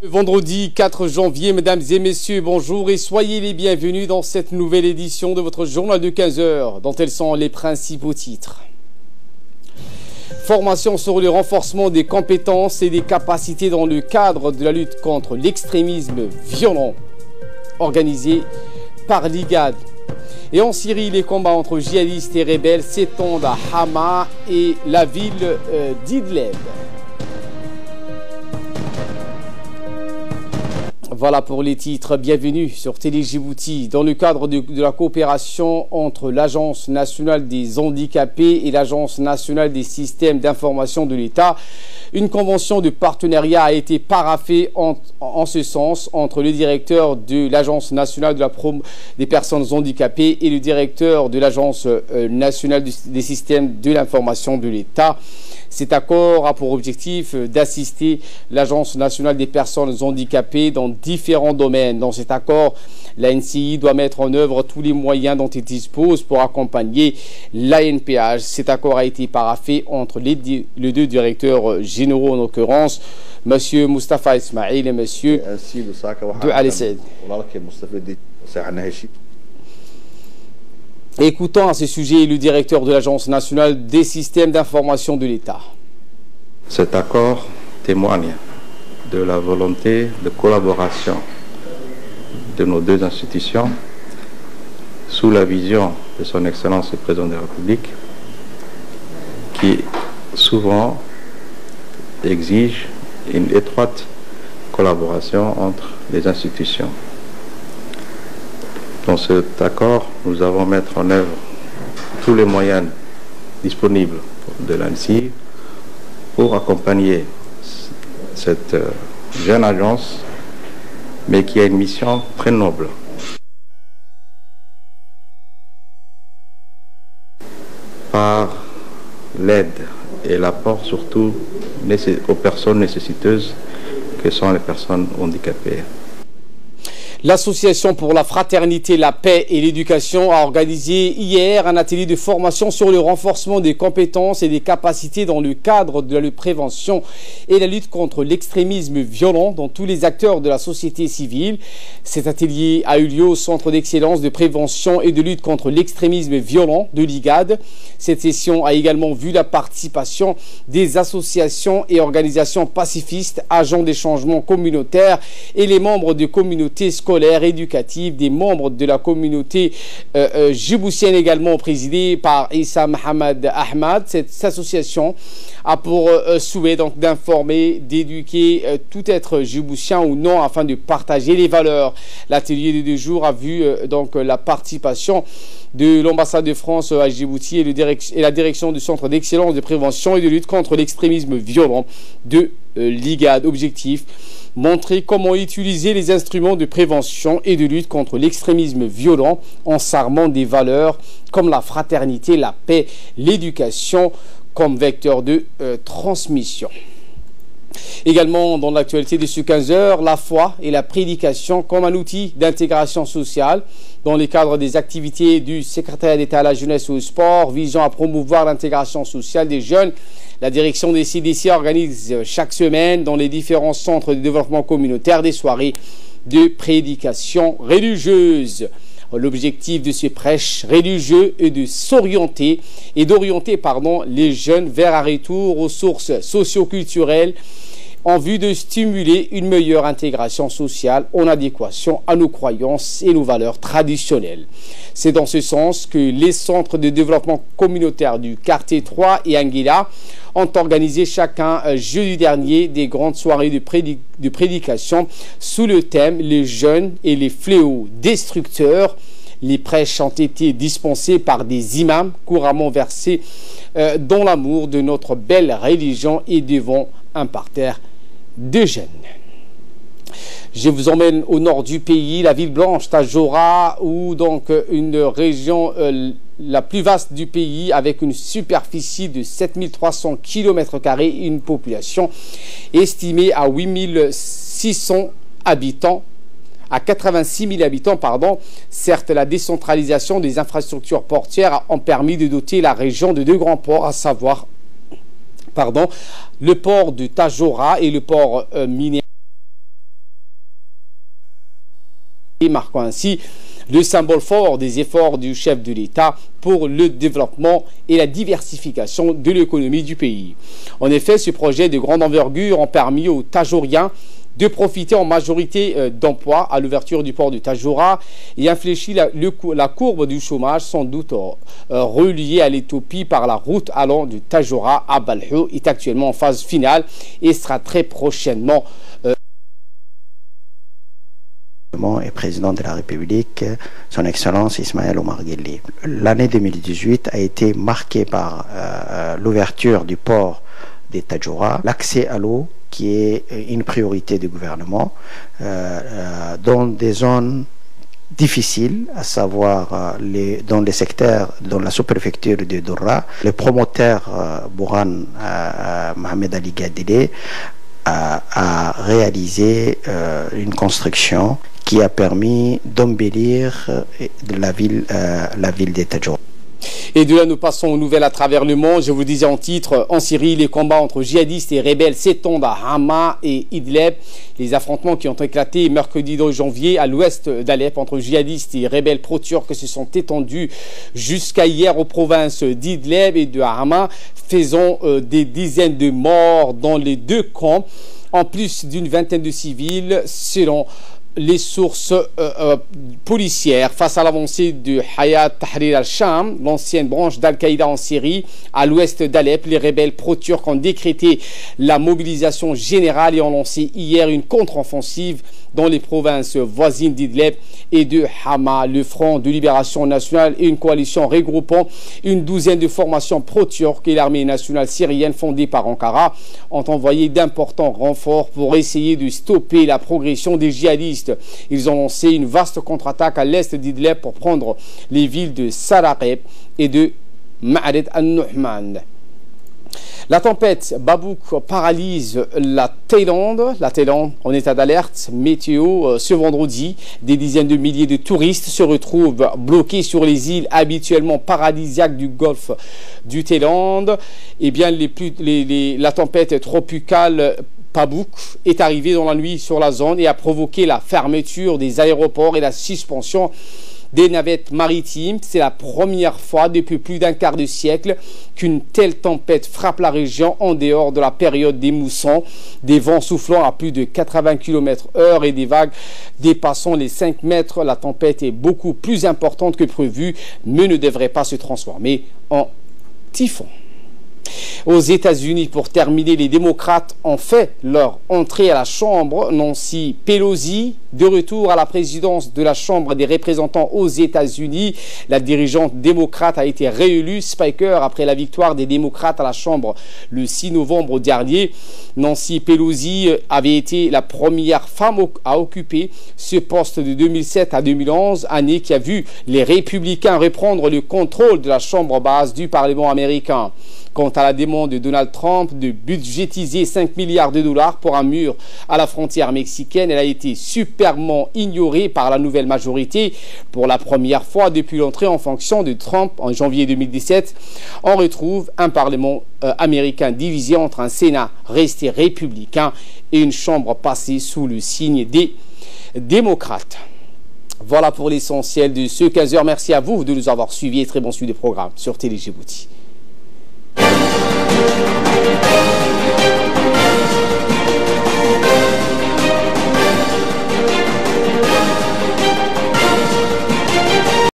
Vendredi 4 janvier, mesdames et messieurs, bonjour et soyez les bienvenus dans cette nouvelle édition de votre journal de 15 heures, dont elles sont les principaux titres. Formation sur le renforcement des compétences et des capacités dans le cadre de la lutte contre l'extrémisme violent, organisé par l'IGAD. Et en Syrie, les combats entre djihadistes et rebelles s'étendent à Hama et la ville d'Idlib. Voilà pour les titres. Bienvenue sur Télé Djibouti. Dans le cadre de la coopération entre l'Agence nationale des handicapés et l'Agence nationale des systèmes d'information de l'État, une convention de partenariat a été paraphée en ce sens entre le directeur de l'Agence nationale de la des personnes handicapées et le directeur de l'Agence nationale des systèmes de l'information de l'État. Cet accord a pour objectif d'assister l'Agence nationale des personnes handicapées dans différents domaines. Dans cet accord, l'ANCI doit mettre en œuvre tous les moyens dont il dispose pour accompagner l'ANPH. Cet accord a été paraphé entre les deux directeurs généraux, en l'occurrence, M. Mustafa Ismail et M. de Al-Said. Écoutons à ce sujet le directeur de l'Agence nationale des systèmes d'information de l'État. Cet accord témoigne de la volonté de collaboration de nos deux institutions sous la vision de son Excellence le Président de la République qui souvent exige une étroite collaboration entre les institutions. Dans cet accord, nous allons mettre en œuvre tous les moyens disponibles de l'ANCI pour accompagner cette jeune agence, mais qui a une mission très noble. Par l'aide et l'apport surtout aux personnes nécessiteuses que sont les personnes handicapées. L'Association pour la fraternité, la paix et l'éducation a organisé hier un atelier de formation sur le renforcement des compétences et des capacités dans le cadre de la prévention et la lutte contre l'extrémisme violent dans tous les acteurs de la société civile. Cet atelier a eu lieu au Centre d'excellence de prévention et de lutte contre l'extrémisme violent de l'IGAD. Cette session a également vu la participation des associations et organisations pacifistes, agents des changements communautaires et les membres de communautés scolaires éducative, des membres de la communauté djiboutienne également présidée par Issa Mohamed Ahmad. Cette association a pour souhait donc d'informer, d'éduquer tout être djiboutien ou non afin de partager les valeurs. L'atelier de 2 jours a vu donc la participation de l'ambassade de France à Djibouti et la direction du Centre d'excellence de prévention et de lutte contre l'extrémisme violent de l'IGAD. Objectif: montrer comment utiliser les instruments de prévention et de lutte contre l'extrémisme violent en s'armant des valeurs comme la fraternité, la paix, l'éducation comme vecteur de transmission. Également dans l'actualité de ce 15 heures, la foi et la prédication comme un outil d'intégration sociale dans le cadre des activités du secrétariat d'État à la jeunesse et au sport visant à promouvoir l'intégration sociale des jeunes. La direction des CDC organise chaque semaine dans les différents centres de développement communautaire des soirées de prédication religieuse. L'objectif de ces prêches religieux est de s'orienter et d'orienter les jeunes vers un retour aux sources socio-culturelles en vue de stimuler une meilleure intégration sociale en adéquation à nos croyances et nos valeurs traditionnelles. C'est dans ce sens que les centres de développement communautaire du quartier 3 et Anguilla ont organisé chacun jeudi dernier des grandes soirées de prédication sous le thème « Les jeunes et les fléaux destructeurs ». Les prêches ont été dispensés par des imams couramment versés dans l'amour de notre belle religion et devant un parterre de jeunes. Je vous emmène au nord du pays, la ville blanche, Tadjoura, où donc une région la plus vaste du pays avec une superficie de 7300 km² et une population estimée à 8600 habitants. À 86 000 habitants, Certes, la décentralisation des infrastructures portières a permis de doter la région de 2 grands ports, à savoir le port de Tadjoura et le port minier et marquant ainsi le symbole fort des efforts du chef de l'État pour le développement et la diversification de l'économie du pays. En effet, ce projet de grande envergure a permis aux Tajouriens de profiter en majorité d'emplois à l'ouverture du port de Tajoura et infléchit la courbe du chômage, sans doute reliée à l'Éthiopie par la route allant de Tajoura à Balhou, est actuellement en phase finale et sera très prochainement et président de la République, son Excellence Ismaël Omar Guelleh. L'année 2018 a été marquée par l'ouverture du port de Tajoura, l'accès à l'eau qui est une priorité du gouvernement dans des zones difficiles, à savoir dans les secteurs, dans la sous-préfecture de Doura. Le promoteur Bourhan Mohamed Ali Gadele a réalisé une construction qui a permis d'embellir la ville de Tajoura. Et de là, nous passons aux nouvelles à travers le monde. Je vous disais en titre, en Syrie, les combats entre djihadistes et rebelles s'étendent à Hama et Idlib. Les affrontements qui ont éclaté mercredi 2 janvier à l'ouest d'Alep entre djihadistes et rebelles pro-turcs se sont étendus jusqu'à hier aux provinces d'Idlib et de Hama, faisant des dizaines de morts dans les deux camps, en plus d'une vingtaine de civils, selon les sources policières. Face à l'avancée de Hayat Tahrir al-Sham, l'ancienne branche d'Al-Qaïda en Syrie, à l'ouest d'Alep, les rebelles pro-turcs ont décrété la mobilisation générale et ont lancé hier une contre-offensive dans les provinces voisines d'Idlib et de Hama. Le Front de Libération Nationale et une coalition regroupant une douzaine de formations pro-turques et l'armée nationale syrienne fondée par Ankara ont envoyé d'importants renforts pour essayer de stopper la progression des djihadistes. Ils ont lancé une vaste contre-attaque à l'est d'Idlib pour prendre les villes de Saraqeb et de Ma'arid al-Nuhman. La tempête Babouk paralyse la Thaïlande en état d'alerte météo ce vendredi. Des dizaines de milliers de touristes se retrouvent bloqués sur les îles habituellement paradisiaques du golfe du Thaïlande. Eh bien, la tempête tropicale Babouk est arrivée dans la nuit sur la zone et a provoqué la fermeture des aéroports et la suspension des navettes maritimes. C'est la première fois depuis plus d'un quart de siècle qu'une telle tempête frappe la région en dehors de la période des moussons, des vents soufflant à plus de 80 km/h et des vagues dépassant les 5 mètres. La tempête est beaucoup plus importante que prévu, mais ne devrait pas se transformer en typhon. Aux États-Unis, pour terminer, les démocrates ont fait leur entrée à la Chambre. Nancy Pelosi, de retour à la présidence de la Chambre des représentants aux États-Unis. La dirigeante démocrate a été réélue Speaker après la victoire des démocrates à la Chambre le 6 novembre dernier. Nancy Pelosi avait été la première femme à occuper ce poste de 2007 à 2011, année qui a vu les républicains reprendre le contrôle de la Chambre basse du Parlement américain. Quant à la demande de Donald Trump de budgétiser 5 milliards de dollars pour un mur à la frontière mexicaine, elle a été superbement ignorée par la nouvelle majorité. Pour la première fois depuis l'entrée en fonction de Trump en janvier 2017, on retrouve un Parlement américain divisé entre un Sénat resté républicain et une Chambre passée sous le signe des démocrates. Voilà pour l'essentiel de ce 15h. Merci à vous de nous avoir suivis et très bon suivi des programmes sur Télé Djibouti.